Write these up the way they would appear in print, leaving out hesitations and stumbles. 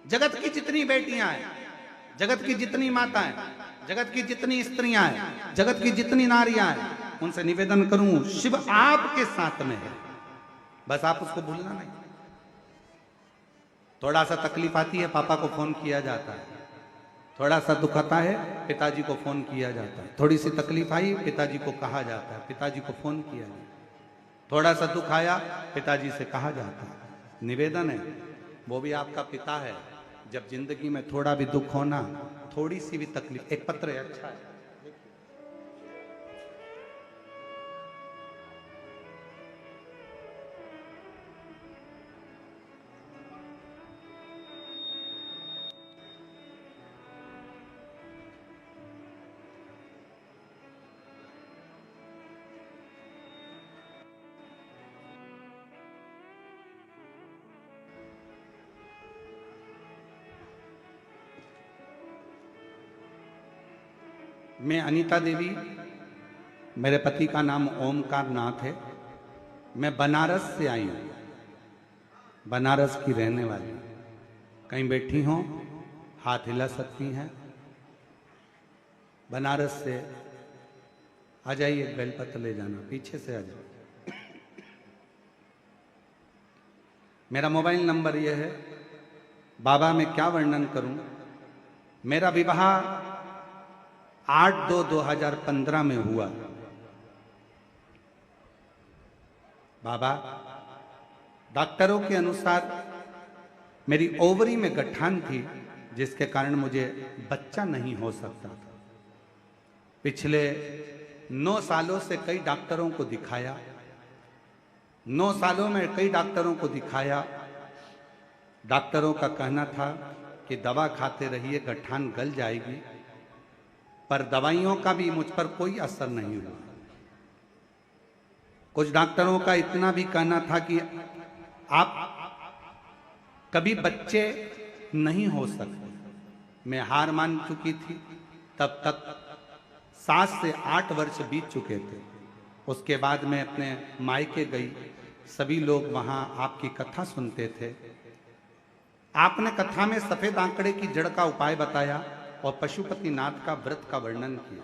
जगत की जितनी बेटियां हैं, जगत की जितनी माताएं, जगत की जितनी स्त्रियां हैं, जगत की जितनी नारियां हैं, उनसे निवेदन करूं, शिव आपके साथ में है, बस आप उसको भूलना नहीं। थोड़ा सा तकलीफ आती है, पापा को फोन किया जाता है। थोड़ा सा दुख आता है, पिताजी को फोन किया जाता है। थोड़ी सी तकलीफ आई, पिताजी को कहा जाता है, पिताजी को फोन किया जाता है। थोड़ा सा दुख आया, पिताजी से कहा जाता है। निवेदन है, वो भी आपका पिता है। जब जिंदगी में थोड़ा भी दुख होना, थोड़ी सी भी तकलीफ, एक पत्र है, अच्छा है, मैं अनीता देवी, मेरे पति का नाम ओमकार नाथ है। मैं बनारस से आई हूं, बनारस की रहने वाली। कहीं बैठी हो, हाथ हिला सकती हैं। बनारस से आ जाइए, बेलपत्र ले जाना, पीछे से आ जाओ। मेरा मोबाइल नंबर यह है। बाबा मैं क्या वर्णन करूं। मेरा विवाह 8/2/2015 में हुआ। बाबा, डॉक्टरों के अनुसार मेरी ओवरी में गठान थी, जिसके कारण मुझे बच्चा नहीं हो सकता था। पिछले 9 सालों से कई डॉक्टरों को दिखाया। 9 सालों में कई डॉक्टरों को दिखाया। डॉक्टरों का कहना था कि दवा खाते रहिए, गठान गल जाएगी। पर दवाइयों का भी मुझ पर कोई असर नहीं हुआ। कुछ डॉक्टरों का इतना भी कहना था कि आप कभी बच्चे नहीं हो सकते। मैं हार मान चुकी थी। तब तक 7 से 8 वर्ष बीत चुके थे। उसके बाद मैं अपने मायके गई। सभी लोग वहां आपकी कथा सुनते थे। आपने कथा में सफेद आंकड़े की जड़ का उपाय बताया और पशुपतिनाथ का व्रत का वर्णन किया।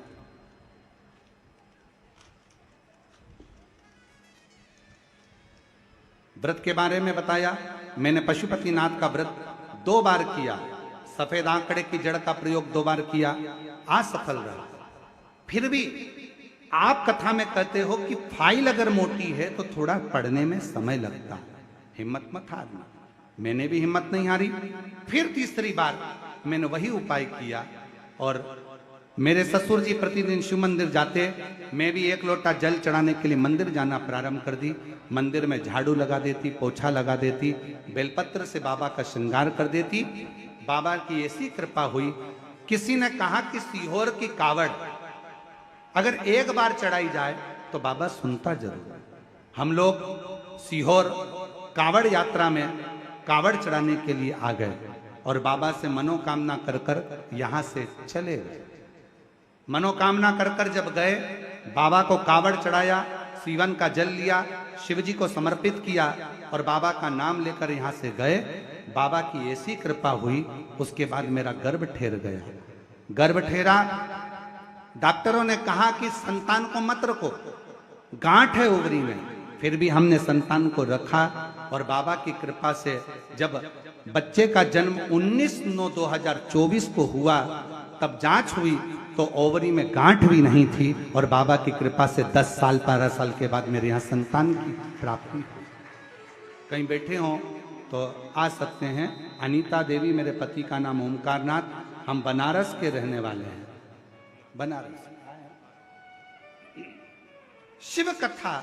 व्रत के बारे में बताया। मैंने पशुपतिनाथ का व्रत 2 बार किया। सफेद आंकड़े की जड़ का प्रयोग 2 बार किया, असफल रहा। फिर भी आप कथा में कहते हो कि फाइल अगर मोटी है तो थोड़ा पढ़ने में समय लगता है, हिम्मत मत हारना। मैंने भी हिम्मत नहीं हारी। फिर तीसरी बार मैंने वही उपाय किया और मेरे ससुर जी प्रतिदिन शिव मंदिर जाते। मैं भी 1 लोटा जल चढ़ाने के लिए मंदिर जाना प्रारंभ कर दी। मंदिर में झाड़ू लगा देती, पोछा लगा देती, बेलपत्र से बाबा का श्रृंगार कर देती। बाबा की ऐसी कृपा हुई। किसी ने कहा कि सीहोर की कावड़ अगर 1 बार चढ़ाई जाए तो बाबा सुनता जरूर। हम लोग सीहोर कावड़ यात्रा में कावड़ चढ़ाने के लिए आ गए और बाबा से मनोकामना कर कर यहां से चले गए। मनोकामना कर कर जब गए, बाबा को कावड़ चढ़ाया, सीवन का जल लिया, शिवजी को समर्पित किया और बाबा का नाम लेकर यहां से गए। बाबा की ऐसी कृपा हुई, उसके बाद मेरा गर्भ ठहर गया। गर्भ ठहरा। डॉक्टरों ने कहा कि संतान को मत रखो, गांठ है ओवरी में। फिर भी हमने संतान को रखा और बाबा की कृपा से जब बच्चे का जन्म 19/9/2024 को हुआ, तब जांच हुई तो ओवरी में गांठ भी नहीं थी और बाबा की कृपा से 10 साल 12 साल के बाद मेरे यहाँ संतान की प्राप्ति हुई। कहीं बैठे हों तो आ सकते हैं। अनीता देवी, मेरे पति का नाम ओमकार नाथ। हम बनारस के रहने वाले हैं। बनारस शिव कथा,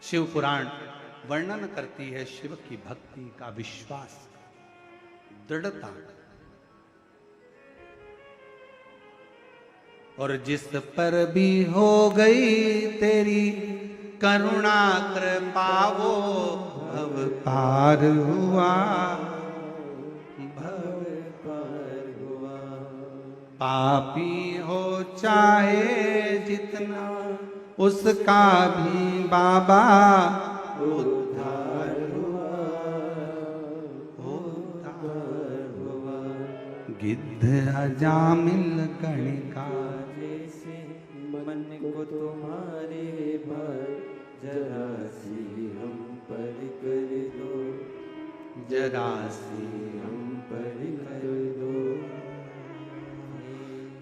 शिव पुराण वर्णन करती है शिव की भक्ति का, विश्वास, दृढ़ता। और जिस पर भी हो गई तेरी करुणा कृपा वो भव पार हुआ, भव पार हुआ। पापी हो चाहे जितना, उसका भी बाबा उद्धार हुआ। गिद्ध अजामिल कणिका। जैसे मन को तुम्हारे भार, जरा सी हम पर कर दो, जरा सी हम पर कर दो।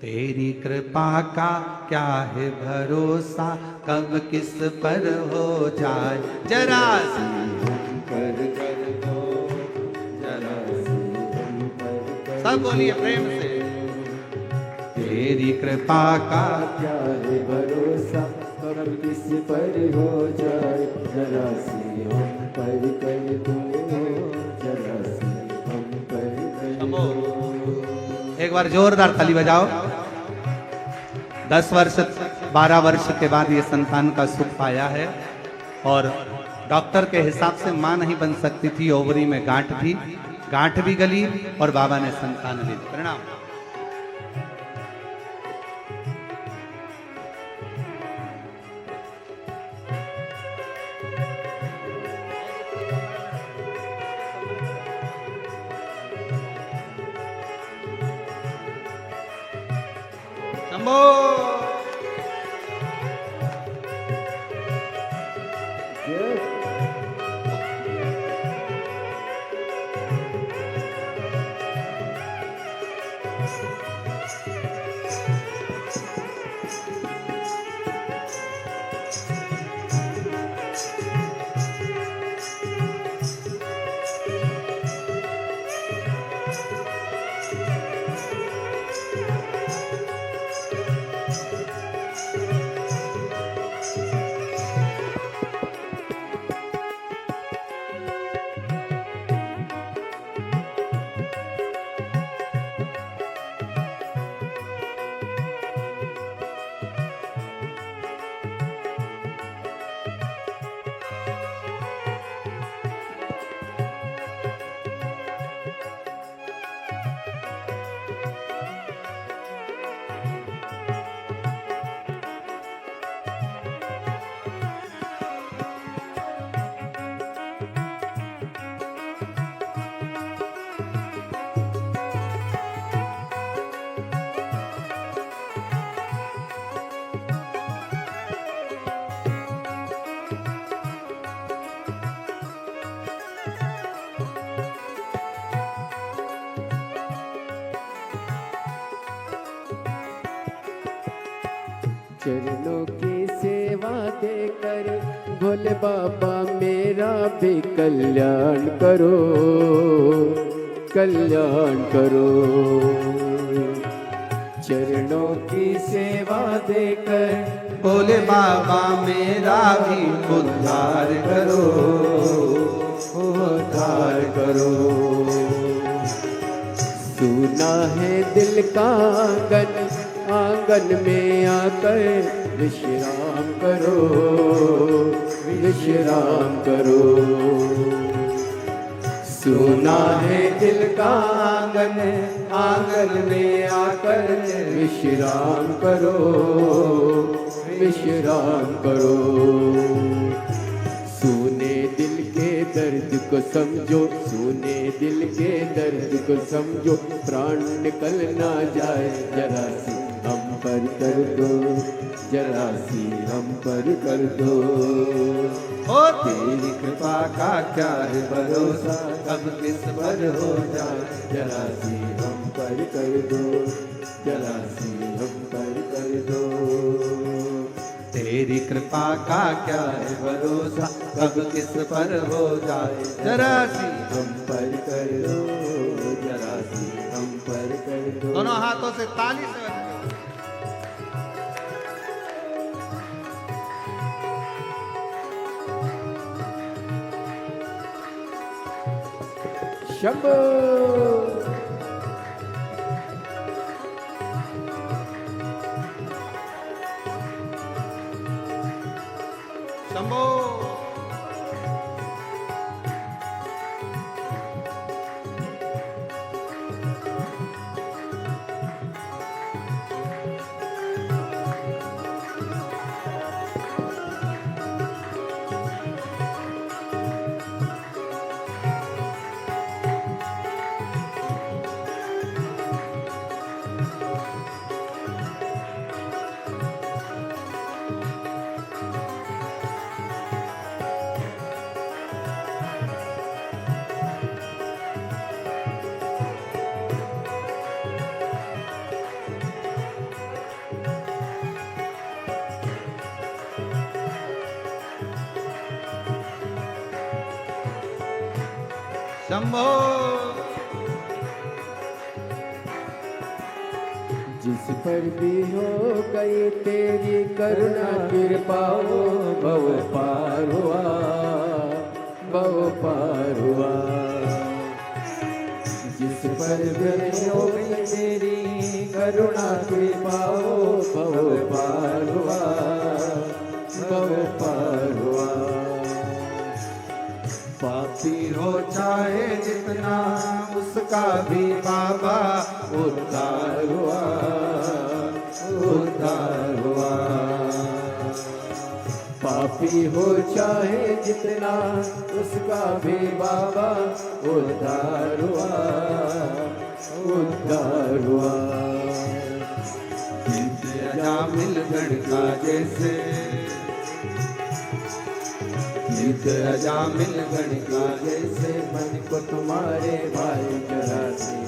तेरी कृपा का क्या है भरोसा, कब किस पर हो जाए जरा सी हम पर कर दो, जरा सी हम पर कर। सब बोलिए प्रेम से। तेरी कृपा का क्या है भरोसा, कब किस पर हो जाए, जरा सी हम पर कर दो, जरा सी हम पर कर दो। एक बार जोरदार ताली बजाओ। 10 वर्ष 12 वर्ष के बाद ये संतान का सुख पाया है और डॉक्टर के हिसाब से मां नहीं बन सकती थी, ओवरी में गांठ थी, गांठ भी गली और बाबा ने संतान ली। प्रणाम। शंभो। चरणों की सेवा देकर भोले बाबा मेरा भी कल्याण करो, कल्याण करो। चरणों की सेवा देकर भोले बाबा मेरा भी उद्धार करो, उद्धार करो। सुना है दिल का आंगन, आंगन में आकर विश्राम करो, विश्राम करो। सुना है दिल का आंगन, आंगन में आकर विश्राम करो, विश्राम करो। सुने दिल के दर्द को समझो, सुने दिल के दर्द को समझो, प्राण निकल ना जाए, जरा सी हम पर कर दो, जरा सी हम पर कर दो। ओ तेरी कृपा का क्या है भरोसा, कब किस पर हो जाए, जरा सी हम पर कर दो, जरा सी हम पर कर दो। तेरी कृपा का क्या है भरोसा, कब किस पर हो जाए, जरा सी हम पर कर दो, जरा सी हम पर कर दो। दोनों हाथों से ताली से शंभो। शंभो। शंभो। जिस पर भी हो गई तेरी करुणा कृपा हो, भव पार हुआ, भव पार हुआ। जिस पर भी हो गई तेरी करुणा कृपा हो, भव पार हुआ, भव पार हुआ। पापी हो चाहे जितना उसका भी बाबा उद्धार हुआ, उद्धार हुआ। पापी हो चाहे जितना उसका भी बाबा उद्धार हुआ, उद्धार हुआ। अजामिल गण का जैसे, जीत अजामिल गण का जैसे मन को तुम्हारे भाई जरा से